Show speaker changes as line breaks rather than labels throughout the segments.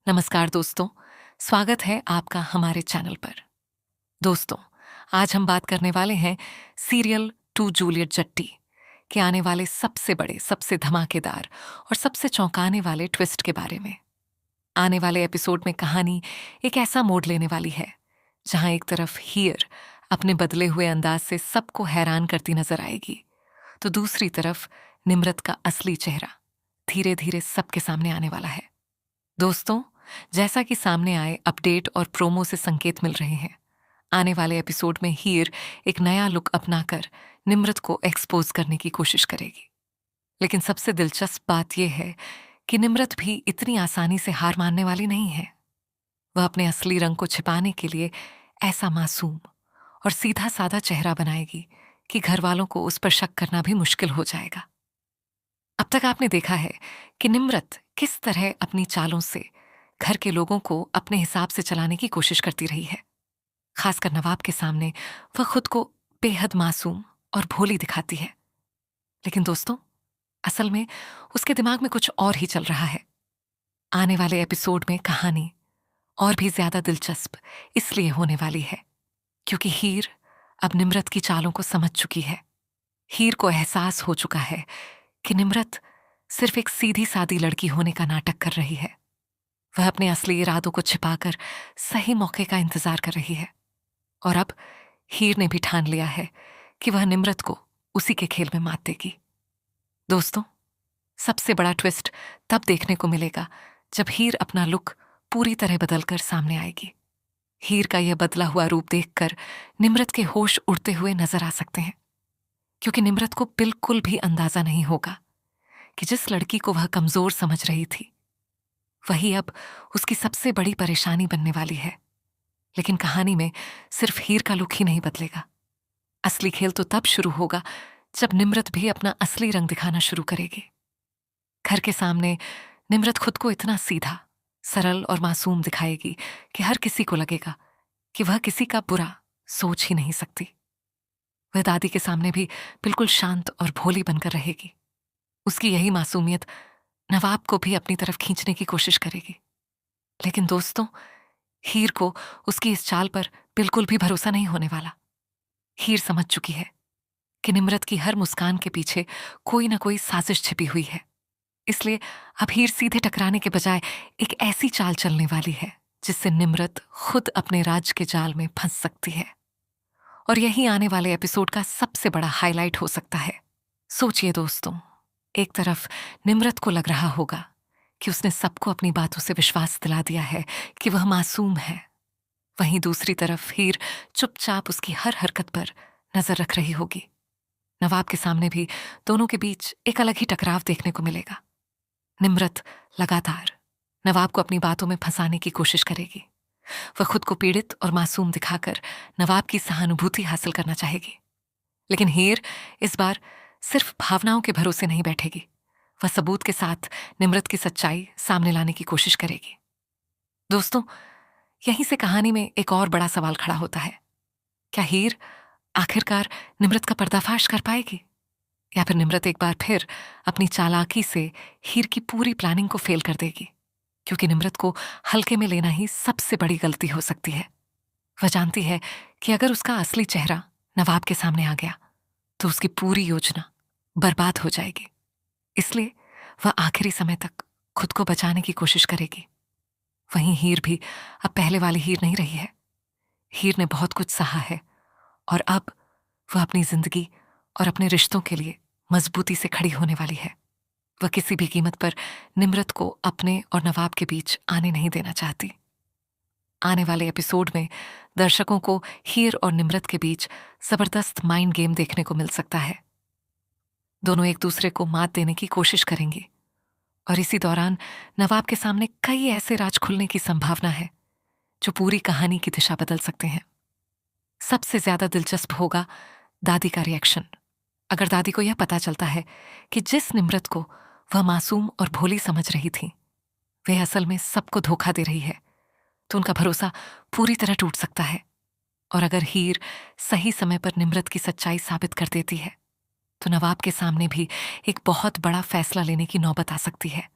नमस्कार दोस्तों, स्वागत है आपका हमारे चैनल पर। दोस्तों, आज हम बात करने वाले हैं सीरियल टू जूलियट जट्टी के आने वाले सबसे बड़े, सबसे धमाकेदार और सबसे चौंकाने वाले ट्विस्ट के बारे में। आने वाले एपिसोड में कहानी एक ऐसा मोड़ लेने वाली है जहां एक तरफ हीर अपने बदले हुए अंदाज से सबको हैरान करती नजर आएगी, तो दूसरी तरफ निम्रत का असली चेहरा धीरे धीरे सबके सामने आने वाला है। दोस्तों, जैसा कि सामने आए अपडेट और प्रोमो से संकेत मिल रहे हैं, आने वाले एपिसोड में हीर एक नया लुक अपनाकर निम्रत को एक्सपोज करने की कोशिश करेगी। लेकिन सबसे दिलचस्प बात यह है कि निम्रत भी इतनी आसानी से हार मानने वाली नहीं है। वह अपने असली रंग को छिपाने के लिए ऐसा मासूम और सीधा साधा चेहरा बनाएगी कि घर वालों को उस पर शक करना भी मुश्किल हो जाएगा। अब तक आपने देखा है कि निम्रत किस तरह अपनी चालों से घर के लोगों को अपने हिसाब से चलाने की कोशिश करती रही है। खासकर नवाब के सामने वह खुद को बेहद मासूम और भोली दिखाती है। लेकिन दोस्तों, असल में उसके दिमाग में कुछ और ही चल रहा है। आने वाले एपिसोड में कहानी और भी ज्यादा दिलचस्प इसलिए होने वाली है क्योंकि हीर अब निम्रत की चालों को समझ चुकी है। हीर को एहसास हो चुका है कि निम्रत सिर्फ एक सीधी सादी लड़की होने का नाटक कर रही है। वह अपने असली इरादों को छिपाकर सही मौके का इंतजार कर रही है। और अब हीर ने भी ठान लिया है कि वह निम्रत को उसी के खेल में मात देगी। दोस्तों, सबसे बड़ा ट्विस्ट तब देखने को मिलेगा जब हीर अपना लुक पूरी तरह बदलकर सामने आएगी। हीर का यह बदला हुआ रूप देखकर निम्रत के होश उड़ते हुए नजर आ सकते हैं, क्योंकि निम्रत को बिल्कुल भी अंदाजा नहीं होगा कि जिस लड़की को वह कमजोर समझ रही थी, वही अब उसकी सबसे बड़ी परेशानी बनने वाली है। लेकिन कहानी में सिर्फ हीर का लुक ही नहीं बदलेगा। असली खेल तो तब शुरू होगा जब निम्रत भी अपना असली रंग दिखाना शुरू करेगी। घर के सामने निम्रत खुद को इतना सीधा, सरल और मासूम दिखाएगी कि हर किसी को लगेगा कि वह किसी का बुरा सोच ही नहीं सकती। वह दादी के सामने भी बिल्कुल शांत और भोली बनकर रहेगी। उसकी यही मासूमियत नवाब को भी अपनी तरफ खींचने की कोशिश करेगी। लेकिन दोस्तों, हीर को उसकी इस चाल पर बिल्कुल भी भरोसा नहीं होने वाला। हीर समझ चुकी है कि निम्रत की हर मुस्कान के पीछे कोई ना कोई साजिश छिपी हुई है। इसलिए अब हीर सीधे टकराने के बजाय एक ऐसी चाल चलने वाली है जिससे निम्रत खुद अपने राज के जाल में फंस सकती है। और यही आने वाले एपिसोड का सबसे बड़ा हाईलाइट हो सकता है। सोचिए दोस्तों, एक तरफ निम्रत को लग रहा होगा कि उसने सबको अपनी बातों से विश्वास दिला दिया है कि वह मासूम है। वहीं दूसरी तरफ हीर चुपचाप उसकी हर हरकत पर नजर रख रही होगी। नवाब के सामने भी दोनों के बीच एक अलग ही टकराव देखने को मिलेगा। निम्रत लगातार नवाब को अपनी बातों में फंसाने की कोशिश करेगी। वह खुद को पीड़ित और मासूम दिखाकर नवाब की सहानुभूति हासिल करना चाहेगी। लेकिन हीर इस बार सिर्फ भावनाओं के भरोसे नहीं बैठेगी। वह सबूत के साथ निम्रत की सच्चाई सामने लाने की कोशिश करेगी। दोस्तों, यहीं से कहानी में एक और बड़ा सवाल खड़ा होता है। क्या हीर आखिरकार निम्रत का पर्दाफाश कर पाएगी, या फिर निम्रत एक बार फिर अपनी चालाकी से हीर की पूरी प्लानिंग को फेल कर देगी? क्योंकि निम्रत को हल्के में लेना ही सबसे बड़ी गलती हो सकती है। वह जानती है कि अगर उसका असली चेहरा नवाब के सामने आ गया तो उसकी पूरी योजना बर्बाद हो जाएगी। इसलिए वह आखिरी समय तक खुद को बचाने की कोशिश करेगी। वहीं हीर भी अब पहले वाली हीर नहीं रही है। हीर ने बहुत कुछ सहा है और अब वह अपनी जिंदगी और अपने रिश्तों के लिए मजबूती से खड़ी होने वाली है। वह किसी भी कीमत पर निम्रत को अपने और नवाब के बीच आने नहीं देना चाहती। आने वाले एपिसोड में दर्शकों को हीर और निम्रत के बीच जबरदस्त माइंड गेम देखने को मिल सकता है। दोनों एक दूसरे को मात देने की कोशिश करेंगे और इसी दौरान नवाब के सामने कई ऐसे राज खुलने की संभावना है जो पूरी कहानी की दिशा बदल सकते हैं। सबसे ज्यादा दिलचस्प होगा दादी का रिएक्शन। अगर दादी को यह पता चलता है कि जिस निम्रत को वह मासूम और भोली समझ रही थी, वह असल में सबको धोखा दे रही है, तो उनका भरोसा पूरी तरह टूट सकता है। और अगर हीर सही समय पर निम्रत की सच्चाई साबित कर देती है, तो नवाब के सामने भी एक बहुत बड़ा फैसला लेने की नौबत आ सकती है।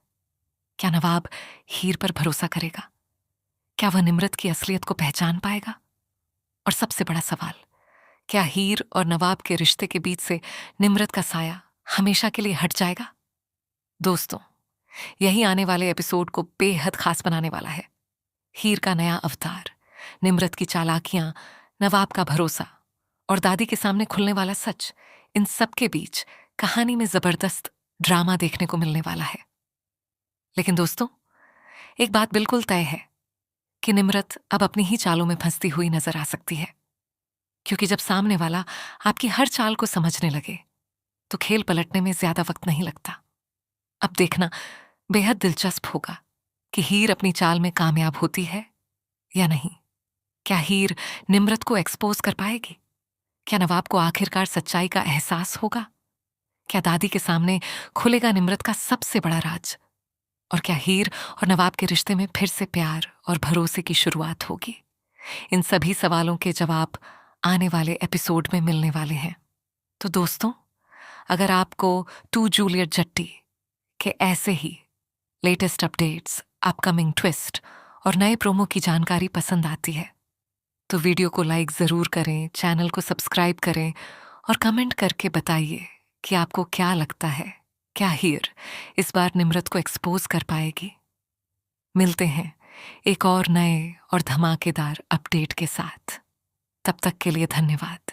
क्या नवाब हीर पर भरोसा करेगा? क्या वह निम्रत की असलियत को पहचान पाएगा? और सबसे बड़ा सवाल, क्या हीर और नवाब के रिश्ते के बीच से निम्रत का साया हमेशा के लिए हट जाएगा? दोस्तों, यही आने वाले एपिसोड को बेहद खास बनाने वाला है। हीर का नया अवतार, निम्रत की चालाकियां, नवाब का भरोसा और दादी के सामने खुलने वाला सच, इन सब के बीच कहानी में जबरदस्त ड्रामा देखने को मिलने वाला है। लेकिन दोस्तों, एक बात बिल्कुल तय है कि निम्रत अब अपनी ही चालों में फंसती हुई नजर आ सकती है, क्योंकि जब सामने वाला आपकी हर चाल को समझने लगे तो खेल पलटने में ज्यादा वक्त नहीं लगता। अब देखना बेहद दिलचस्प होगा कि हीर अपनी चाल में कामयाब होती है या नहीं। क्या हीर निम्रत को एक्सपोज कर पाएगी? क्या नवाब को आखिरकार सच्चाई का एहसास होगा? क्या दादी के सामने खुलेगा निम्रत का सबसे बड़ा राज? और क्या हीर और नवाब के रिश्ते में फिर से प्यार और भरोसे की शुरुआत होगी? इन सभी सवालों के जवाब आने वाले एपिसोड में मिलने वाले हैं। तो दोस्तों, अगर आपको टू जूलियट जट्टी के ऐसे ही लेटेस्ट अपडेट्स, अपकमिंग ट्विस्ट और नए प्रोमो की जानकारी पसंद आती है तो वीडियो को लाइक जरूर करें, चैनल को सब्सक्राइब करें और कमेंट करके बताइए कि आपको क्या लगता है, क्या हीर इस बार निम्रत को एक्सपोज कर पाएगी? मिलते हैं एक और नए और धमाकेदार अपडेट के साथ। तब तक के लिए धन्यवाद।